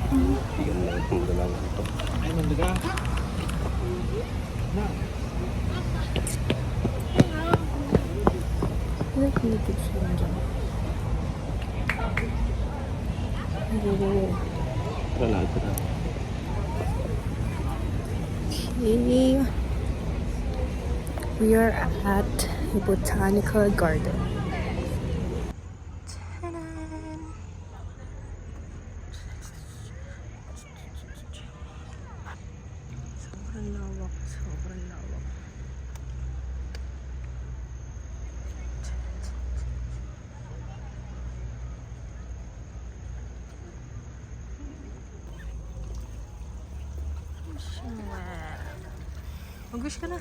Bigyan na itong dalawa ito. Ay, mandaga. Na. Ano pinipig siya dyan? Wala ito na. Okay. We are at a botanical garden. Ta-da! Sobrang lawak, sobrang lawak. Mag-wish ka na.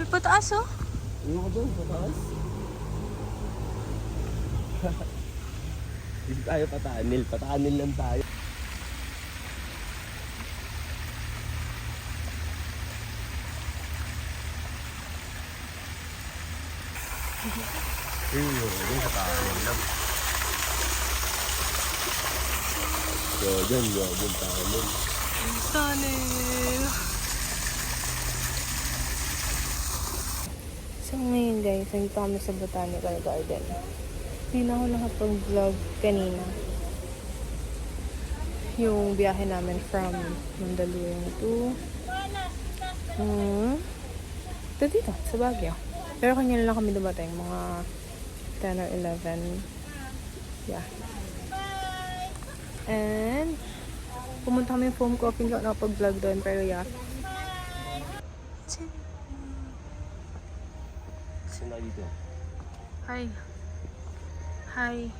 May pataas oh. Ano ka doon? Pataas? Hindi tayo pataanil. Pataanil lang tayo. Yung pataanil lang. Yun, pataanil. Tunnel. So ngayon guys, nandito kami sa Botanical Garden. Hindi na ako nakapag-vlog kanina. Yung biyahe namin from Mandaluyong to dito, sa Baguio. Pero kanina lang kami dumating, mga 10 or 11. Yeah. And pumunta kami foam coffee, hindi ako nakapag-vlog doon, pero yeah. Sino dito? Hi. Hi.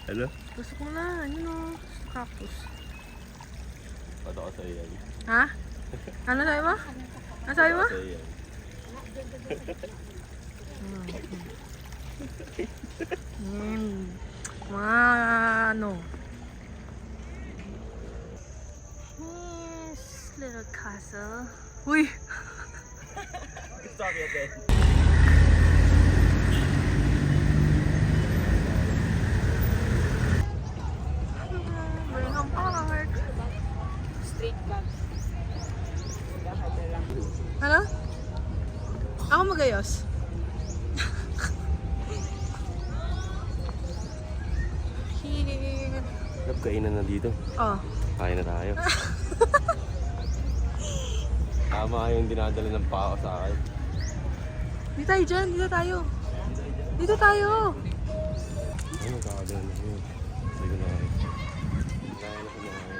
Hello? Gusto ko na, yun o, cactus. Pato ka sa'yo yan. Ha? Ano sabi mo? Ano sabi mo? Sa'yo yan. Mga ano. Yes, little castle. Uy! Stop it then. Birmingham Park. Street bags. Ano? Ako magayos. Here. Love, kainan na dito. Oh. Kain na tayo. Tama yung dinadala ng pao sa akin. Dito tayo dyan, dito tayo. Dito tayo. Ano kakagalan na yun? Hindi ko na kain. Kaya na kumain.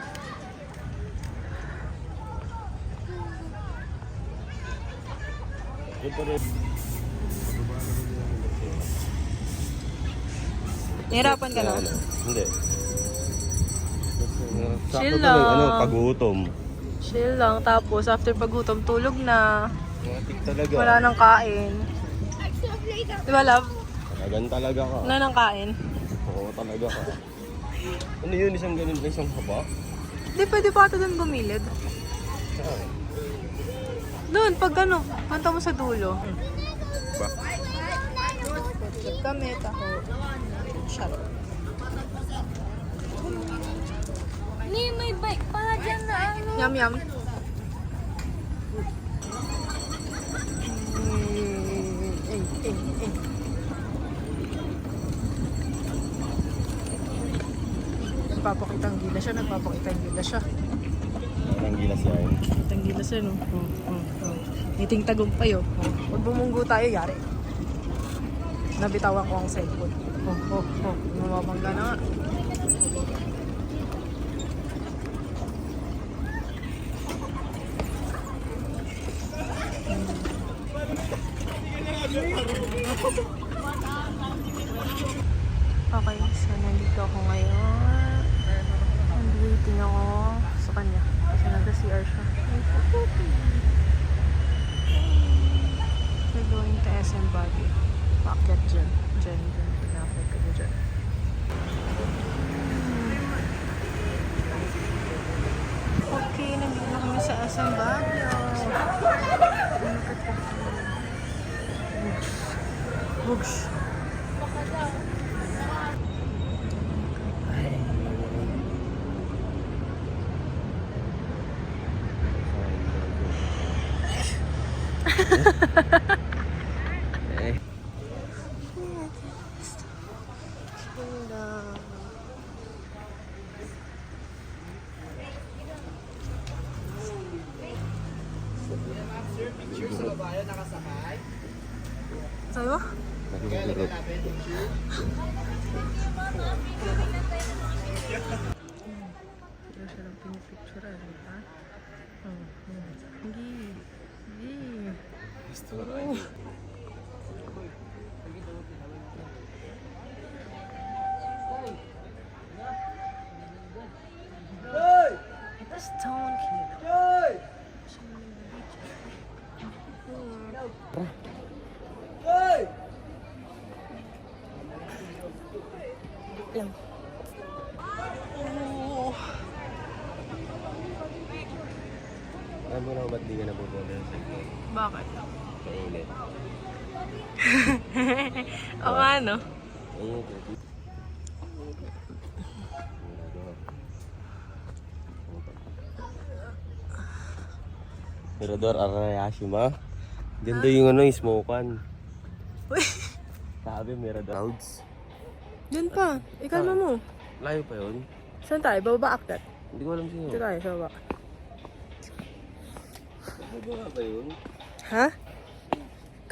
Ito rin. Nahirapan ka na? Hindi. Chill Sakto lang. tuloy, pag-utom. Chill lang, tapos after paggutom, tulog na. Matik talaga. Wala nang kain. Diba, love? Talagan talaga ka. Wala nang kain. Oo, talaga ka. Ano yun? Isang ganun na isang haba? Hindi, pwede pa ito doon gumilid. Saan? Doon, pag ano, punta mo sa dulo. Ba? Ketchup kami, taho. Shut up. Ni, may bike pala dyan na ano. Yum, yum. Nagpapakitang gila siya, nagpapakitang gila siya. Ang gilas yan. Nagpapakitang gila siya, no? Ngiting tagumpay, oh. Pag bumunggo tayo, yari. Nabitawan ko ang cellphone. Namamangga na nga. Okay, so nandito ako ngayon. And waiting ako sa kanya. Kasi nag-CR siya. We're going to SM Baguio. Paakyat dyan. Dyan. Pinapay ko na dyan. Okay, nandito na kami sa SM Baguio. Bugs. Eh. Sabi mo? Nakikigurot. Pero siya lang pinipicture, diba? Hindi. Hindi. Gusto ko tayo. Stone Kid. Lang. Alam mo na ba't di ka nabubola sa cellphone? Bakit? Kainit. O nga, no? Ayun, pwede. Mirador Arayashima. Ganda yung ano, yung smokean. Uy! Sabi, Mirador. Clouds. Dun pa. Ikalma mo. Layo pa yun. Saan tayo? Bababa aktat? Hindi ko alam sa'yo. Dito tayo, sa baba. Bababa ba yun? Ha?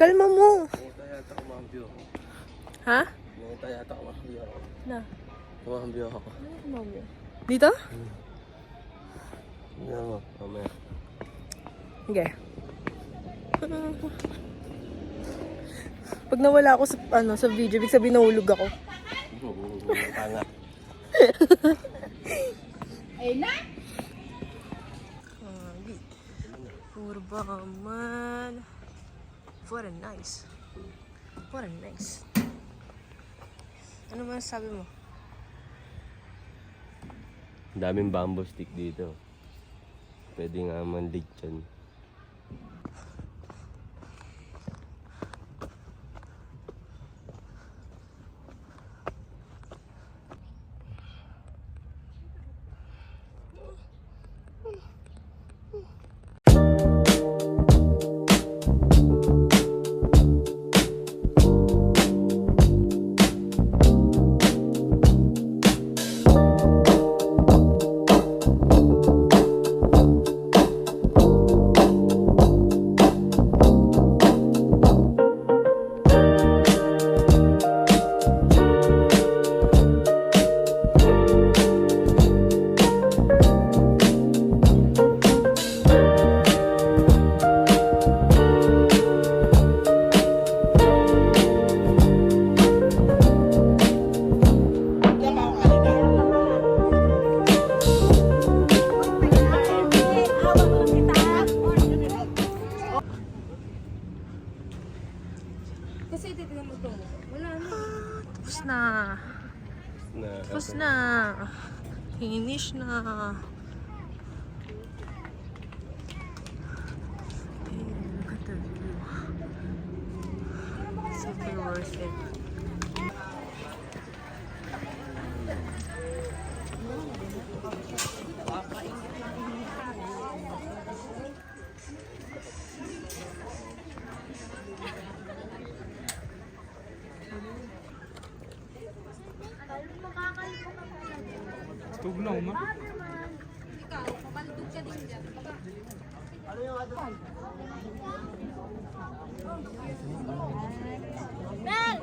Kalma mo! Nakita yata kumambyo ako. Ha? Nakita yata kumambyo ako. Na. Kumambyo ako. Dito? Hindi mo, mamaya. Okay. Pag nawala ako sa, sa video, ibig sabihin nahulog ako. Tanga. Ayun na! Urba man. What a nice. What a nice. Ano man sabi mo? Daming bamboo stick dito. Pwede nga manlig dyan. Kasi titignan mo ito. Wala na. Tapos na. Tapos na. Finish na. Hey, look at the view. Super worth it. Tugnaw ma. Ikaw, papaldog ka din dyan. Mel!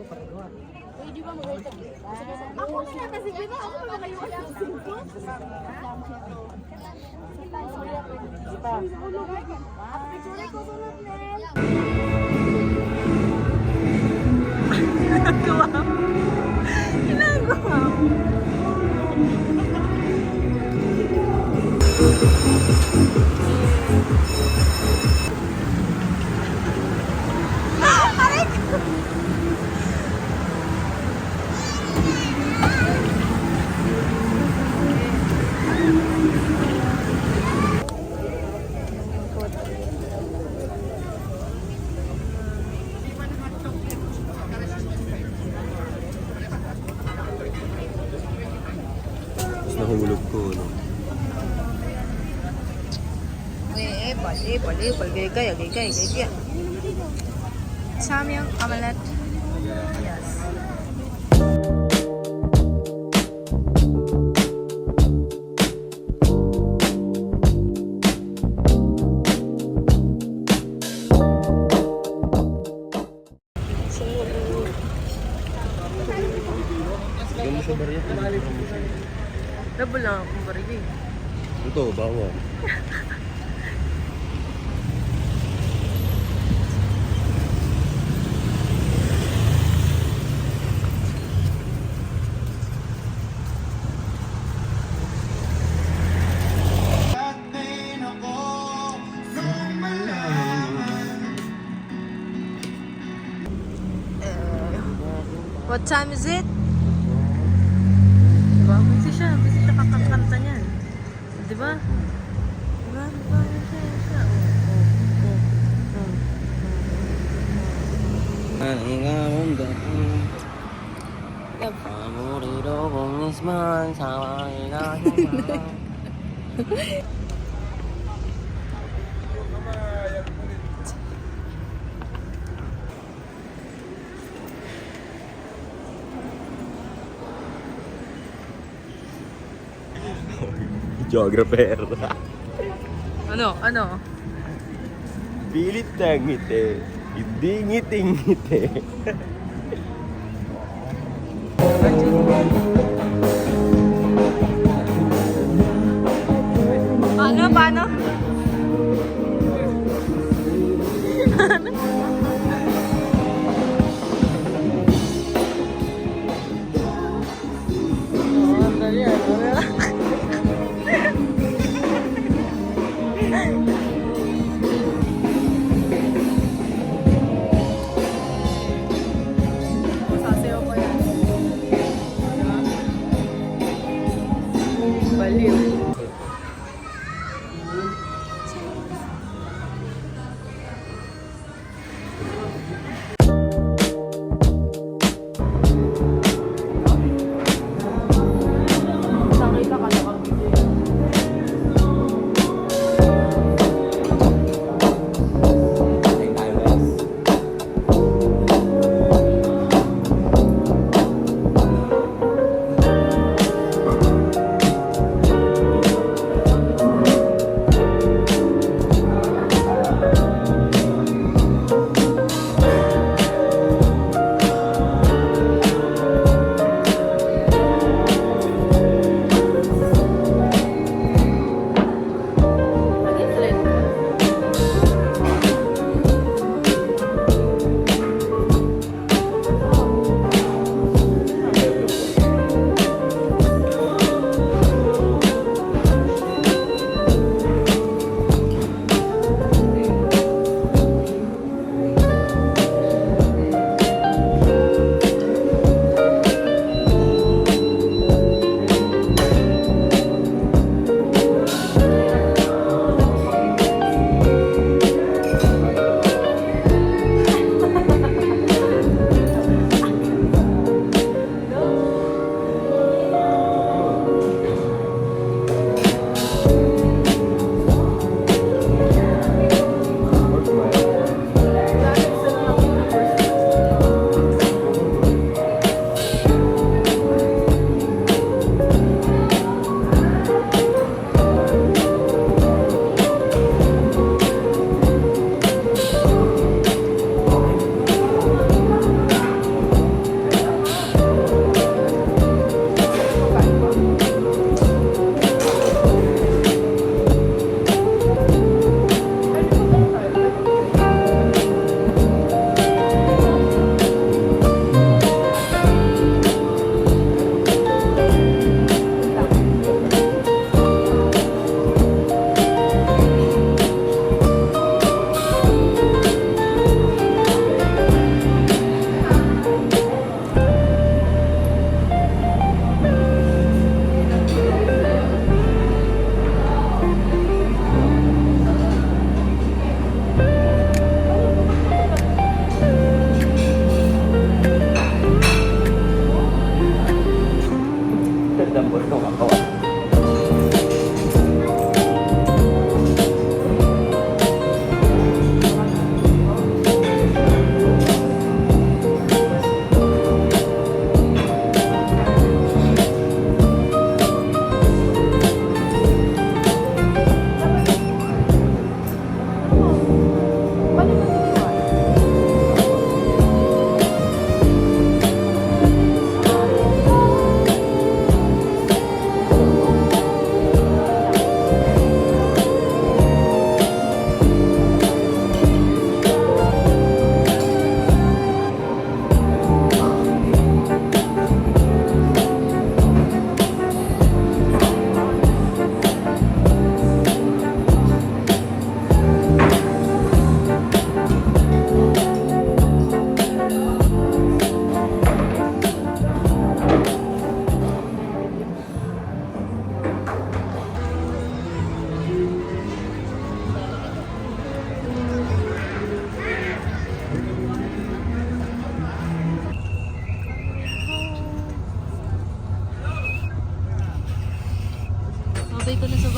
Uy, di ba mag-wait ako? Ako na kasi gina ako magkayuan ang singko. Picture ko sunod, Mel! puno. Gaya. Samyang omelette. Yes. Bigyan mo siya bariya. Double lang akong barili. Ito, bawang. What time is it? Diba? Busy siya kakakanta niyan. Diba? Diba? Busy siya. Amorito kong isman sa kanila. Geographer. Ano? Pilit na ngiti. Hindi ngiti-ngiti. Paano? Sasayaw ko yan. Baliw.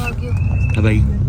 Baguio. Bye-bye.